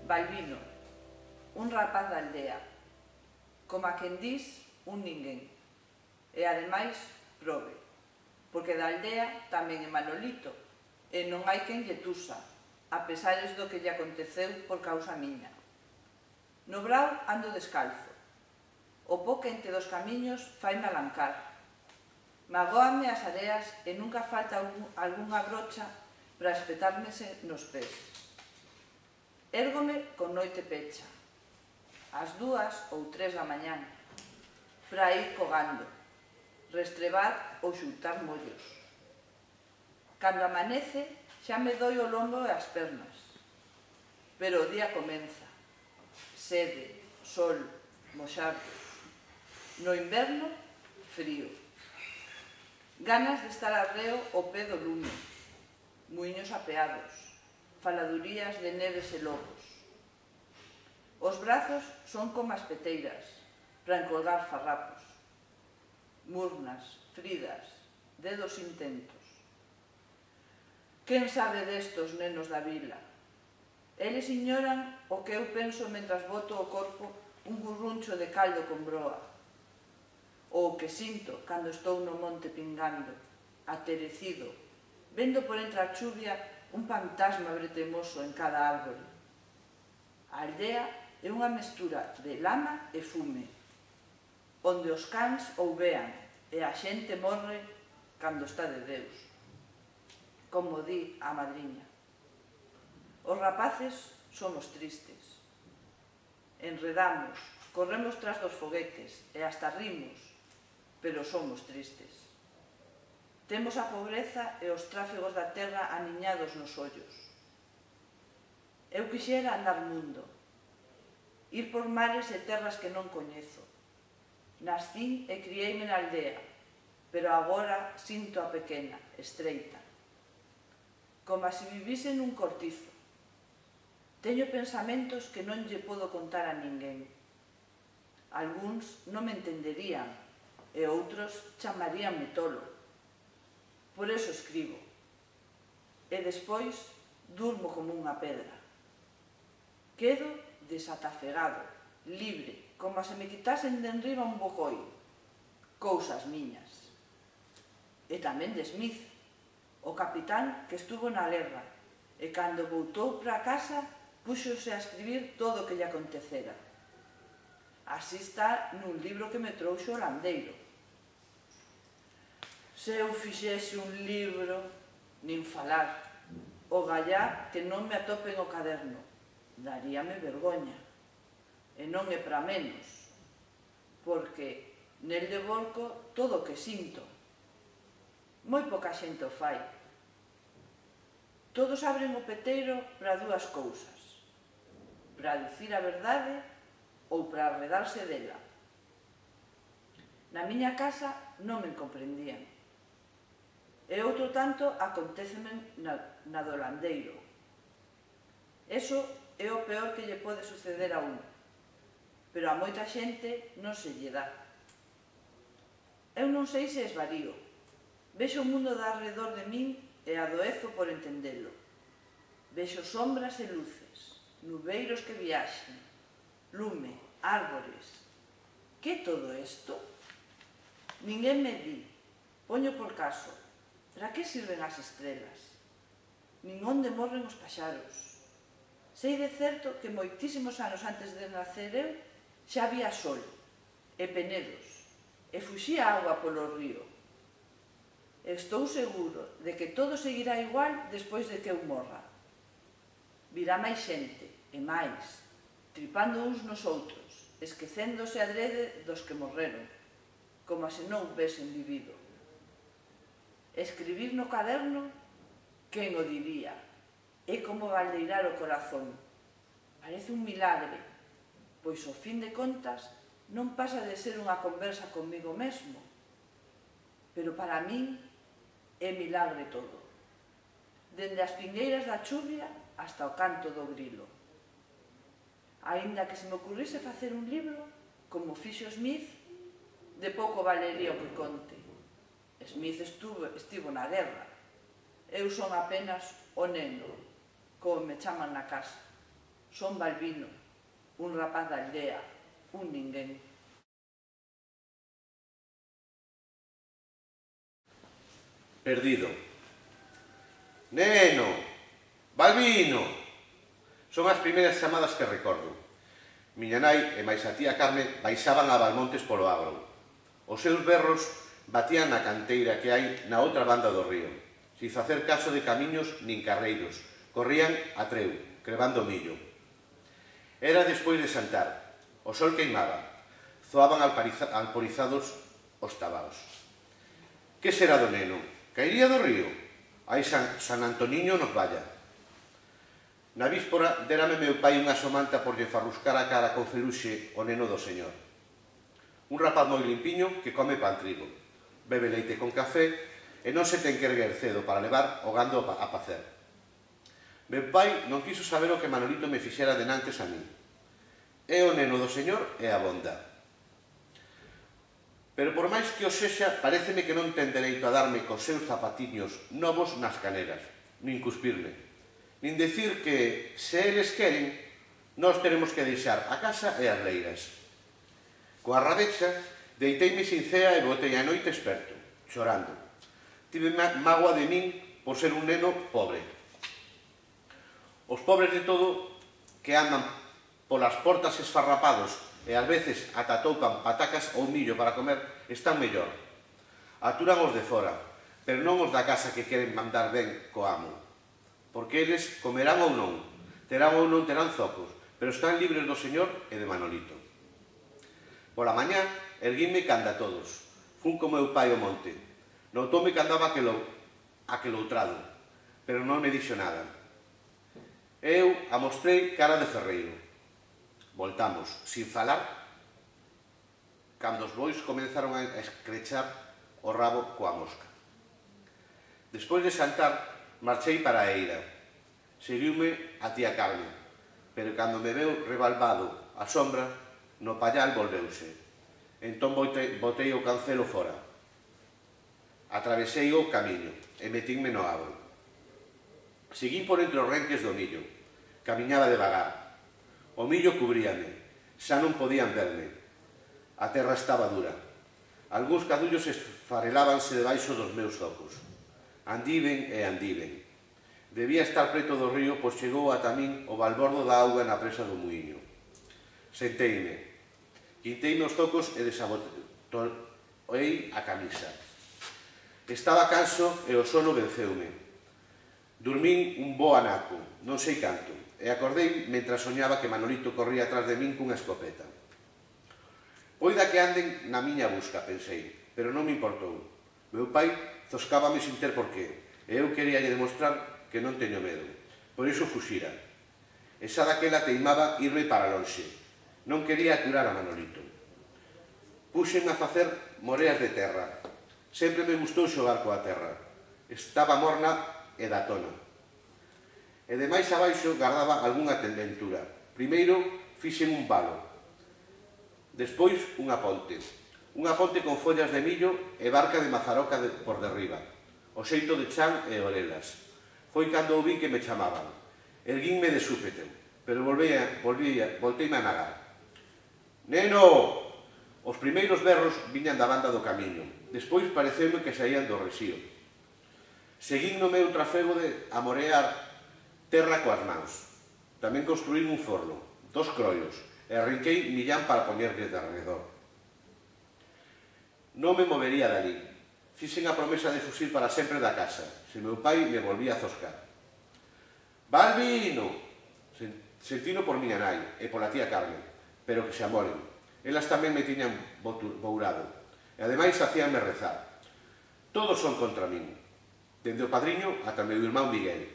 Balbino, un rapaz da aldea, como a quen dis, un ninguén. E ademais, probe, porque da aldea tamén é Manolito, e non hai quen lle tusa, a pesares do que lle aconteceu por causa miña. No brao ando descalzo. O po quente dos camiños faime alancar. Magóame as areas e nunca falta algunha brocha para espetármese nos pés. Érgome con noite pecha, ás 2 ou 3 da mañán, para ir cogando, restrebar ou xuntar mollos. Cando amanece, xa me doi o lombo e as pernas. Pero o día comeza. Sede, sol, moxardo. No inverno, frío. Ganas de estar arreo ao pé do lume. Muiños apeados. Faladurías de neves e lobos. Os brazos son como as peteiras, para encolgar farrapos. Murnas, fridas, dedos intentos. Quen sabe destos nenos da vila? Eles ignoran o que eu penso mentras boto o corpo un burruncho de caldo con broa. Ou o que sinto cando estou no monte pingando, aterecido, vendo por entre a chuvia un fantasma bretemoso en cada árbore. A aldea é unha mestura de lama e fume, onde os cans ouvean e a xente morre cando está de Deus, como di a madriña. Os rapaces somos tristes. Enredamos, corremos tras dos foguetes e hasta rimos, pero somos tristes. Temos a pobreza e os tráfegos da terra aniñados nos ollos. Eu quixera andar mundo, ir por mares e terras que non coñezo. Nacín e crieime na aldea, pero agora sinto a pequena, estreita, como se vivise nun cortizo. Teño pensamentos que non lle podo contar a ninguén. Algúns non me entenderían e outros chamaríanme tolo. Por eso escribo. E despois durmo como unha pedra. Quedo desatafegado, libre, como se me quitasen de enriba un bocoi. Cousas miñas. E tamén de Smith, o capitán que estuvo na guerra, e cando voltou para casa púxose a escribir todo o que lle acontecera. Así está nun libro que me trouxo o landeiro. Se eu fixese un libro, nin falar, o gallá que non me atopen o caderno, daríame vergoña. E non é para menos, porque nel de volco todo o que sinto. Moi poca xente o fai. Todos abren o peteiro para dúas cousas: para dicir a verdade ou para arredarse dela. Na miña casa non me comprendían. E outro tanto aconteceme na do landeiro. Eso é o peor que lle pode suceder a un, pero a moita xente non se lle dá. Eu non sei se esvarío. Vexo o mundo de arredor de min e adoezo por entendelo. Vexo sombras e luces, nubeiros que viaxen, lume, árbores. Que é todo isto? Ninguén me di, poño por caso, para que sirven as estrelas? Nin onde morren os paxaros. Sei de certo que moitísimos anos antes de nacer eu xa había sol, e penedos, e fuxía auga polo río. Estou seguro de que todo seguirá igual despois de que eu morra. Virá máis xente, e máis, tripando uns nos outros, esquecéndose adrede dos que morreron, como se non houbesen vivido. Escribir no caderno, quen o diría? É como baldeirar o corazón. Parece un milagre, pois ao fin de contas non pasa de ser unha conversa comigo mesmo. Pero para min é milagre todo. Dende as pingueiras da chuvia hasta o canto do grilo. Aínda que se me ocurrise facer un libro, como fixo Smith, de pouco valería o que conte. Smith estivo na guerra. Eu son apenas o neno, como me chaman na casa. Son Balbino, un rapaz da aldea, un ninguén. Perdido. Neno! Balbino! Son as primeiras chamadas que recordo. Miña nai e máis a tía Carme baixaban a Balmontes polo agro. Os seus berros batían na canteira que hai na outra banda do río, sin facer caso de camiños nin carreiros. Corrían a treu, crevando millo. Era despois de xantar. O sol queimaba. Zoaban alporizados os tabaos. Que será do neno? Cairía do río? Hai San Antoniño nos valla. Na víspora derame meu pai unha somanta por lle farruscar a cara con feluxe o neno do señor. Un rapaz moi limpiño que come pan trigo, bebe leite con café e non se ten que erguer cedo para levar o gando a pacer. Meu pai non quiso saber o que Manolito me fixera denantes a min. É o neno do señor e a bonda. Pero por máis que o sexa, paréceme que non ten dereito a darme cos seus zapatiños novos nas caneras, nin cuspirme, nin decir que, se eles queren, nós teremos que deixar a casa e as leiras. Coa rabecha, deiteime sin cea e botei a noite esperto, chorando. Tive mágoa de min por ser un neno pobre. Os pobres de todo, que andan polas portas esfarrapados e ás veces ata toupan patacas ou millo para comer, están mellor. Aturan os de fora, pero non os da casa que queren mandar ben co amo. Porque eles comerán ou non, terán ou non terán zocos, pero están libres do señor e de Manolito. Pola mañá, erguínme canda todos. Fun co meu pai ao monte. Notoume que andaba aqueloutrado, pero non me dixo nada. Eu amostrei cara de ferreiro. Voltamos, sin falar, cando os bois comenzaron a escrechar o rabo coa mosca. Despois de xantar, marchei para a eira. Seguiume a tía Carme, pero cando me veu rebalbado a sombra, no pallal volveuse. Entón botei o cancelo fora. Atravesei o camiño e metínme no agro. Seguín por entre os renques do millo. Camiñaba devagar. O millo cubríame, xa non podían verme. A terra estaba dura. Algúns cadullos esfarelábanse debaixo dos meus zocos. Andiven e andiven. Debía estar preto do río, pois chegou ata min o balbordo da auga na presa do muiño. Senteime, quintei nos zocos e desabotoei a camisa. Estaba canso e o sono venceume. Durmín un bo anaco, non sei canto, e acordei mentre soñaba que Manolito corría atrás de min cunha escopeta. Poida que anden na miña busca, pensei, pero non me importou. Meu pai zoscábame sin ter porqué, e eu queríalle demostrar que non teño medo. Por iso fuxira. E xa daquela teimaba irme para lonxe. Non quería aturar a Manolito. Puxenme a facer moreas de terra. Sempre me gustou xogar coa terra. Estaba morna e datona. E de máis abaixo gardaba algunha tendentura. Primeiro fixen un valo. Despois unha ponte. Unha ponte con follas de millo e barca de mazaroca por derriba. O xeito de chan e orelas. Foi cando ouvi que me chamaban. Erguínme de súpeto, pero volteime a nagar. Neno! Os primeiros berros viñan da banda do camiño. Despois pareceume que saían do resío. Seguín no meu trafego de amorear terra coas mans. Tamén construín un forno, 2 croios, e arrinquei millán para poñerlle de arredor. Non me movería dali. Fixen a promesa de fuxir para sempre da casa, se meu pai me volvía a zoscar. Balbino! Sentino por miña nai e pola tía Carmen, pero que se amoren. Elas tamén me tiñan bourado, e ademais hacíanme rezar. Todos son contra min, dende o padriño ata meu irmán Miguel,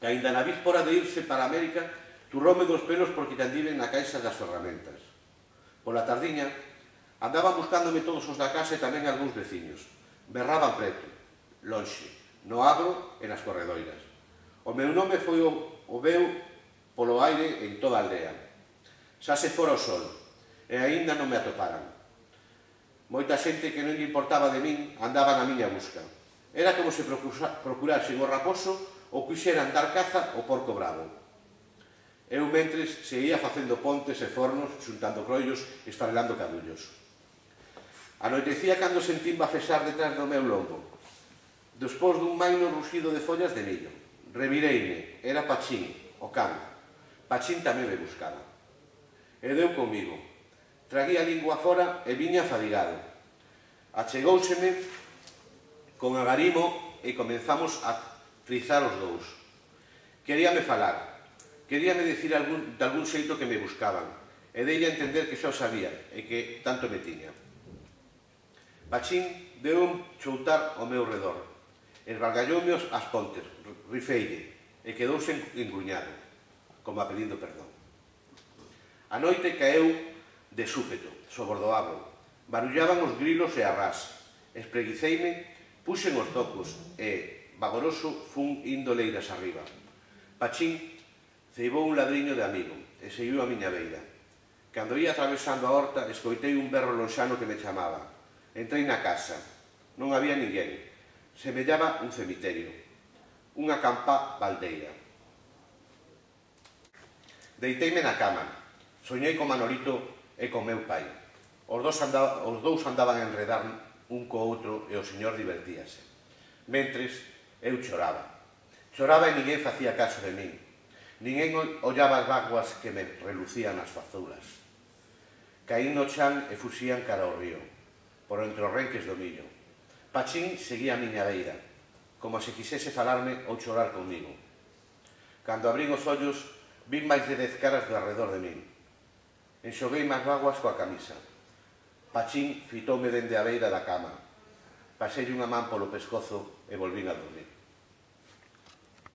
que aínda na víspora de irse para América turroume dos pelos porque andiven na caixa das ferramentas. Pola tardiña andaban buscándome todos os da casa e tamén algúns veciños. Berraban preto, lonxe, no agro e nas corredoiras. O meu nome foi o veu polo aire en toda a aldea. Xa se fora o sol e aínda non me atoparan. Moita xente que non lle importaba de min andaba na miña busca. Era como se procurasen o raposo ou quixeran dar caza ao porco bravo. Eu, mentres, seguía facendo pontes e fornos, xuntando croios e esfarelando cadullos. Anoitecía cando sentín bafesar detrás do meu lombo. Despois dun maino ruxido de follas de millo. Revireime, era Pachín, o can. Pachín tamén me buscaba. E deu comigo. Traguía a lingua fora e viña fadigado. Achegóuseme con agarimo e comenzamos a trizar os dous. Queríame falar. Queríame dicir de algún xeito que me buscaban, e deille a entender que xa o sabía, e que tanto me tiña. Pachín deu un choutar ao meu redor, esbargalloume as pontes, rifeille, e quedouse engruñado, como a pedindo perdón. A noite caeu de súpeto, sobordoado, barullaban os grilos e a ras, espreguiceime, puxen os zocos, e, vagoroso, fun indo leiras arriba. Pachín ceibou un ladriño de amigo e seguiu a miña beira. Cando ia atravesando a horta, escoitei un berro lonxano que me chamaba. Entrei na casa. Non había ninguén. Semellaba un cemiterio. Unha campa baldeira. Deiteime na cama. Soñei con Manolito e con meu pai. Os dous andaban a enredar un co outro e o señor divertíase. Mentres, eu choraba. Choraba e ninguén facía caso de min. Ninguén ollaba as vaguas que me relucían nas fazulas. Caín no chan e fuxían cara ao río, por entre os renques do millo. Pachín seguía a miña beira, como se quisese falarme ou chorar comigo. Cando abrín os ollos, vin máis de 10 caras de arredor de min. Enxoguei máis vaguas coa camisa. Pachín fitoume dende a beira da cama. Pasei unha man polo pescozo e volvín a dormir.